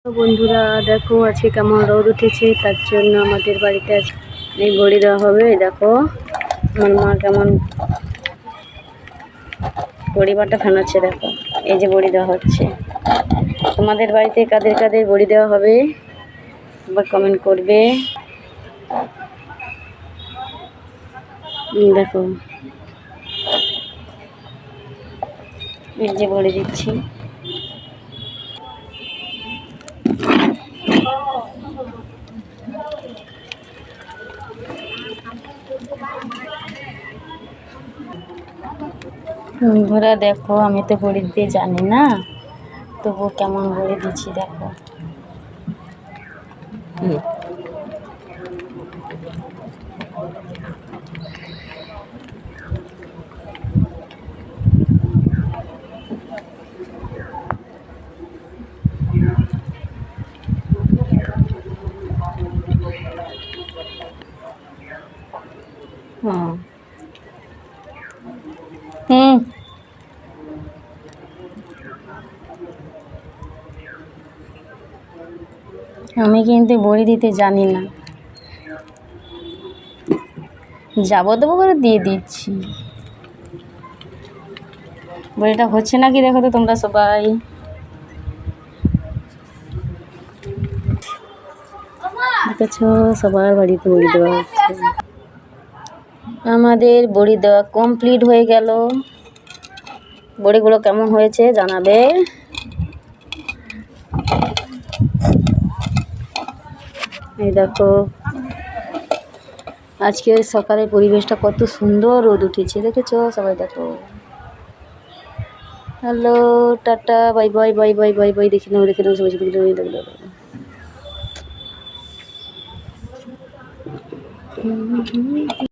তো বন্ধুরা দেখো আজকে কেমন রোদ উঠেছে, তার জন্য আমাদের বাড়িতে আজ এই বড়ি দেওয়া হবে। দেখো আমার মা কেমন বড়ি বাটা ফানাচ্ছে। দেখো এই যে বড়ি দেওয়া হচ্ছে। তোমাদের বাড়িতে কাদের কাদের বড়ি দেওয়া হবে আবার কমেন্ট করবে। দেখো এই যে বড়ি দিচ্ছি। বন্ধুরা দেখো আমি তো বড়ি দিতে জানি না, তবু কেমন বড়ি দিচ্ছি দেখো। আমি কিন্তু বড়ি দিতে জানি না, যাবো দেবো করে দিয়ে দিচ্ছি। বড়িটা হচ্ছে নাকি দেখো তো তোমরা সবাই। দেখেছো সবার বাড়িতে বড়ি দেওয়া হচ্ছে। আমাদের বড়ি দেওয়া কমপ্লিট হয়ে গেল। বড়িগুলো কেমন হয়েছে জানাবে। এই দেখো আজকে সকালের পরিবেশটা কত সুন্দর, রোদ উঠেছে দেখেছো সবাই। দেখো hello tata bye bye bye bye bye bye. দেখে নেবো সবাই দেখে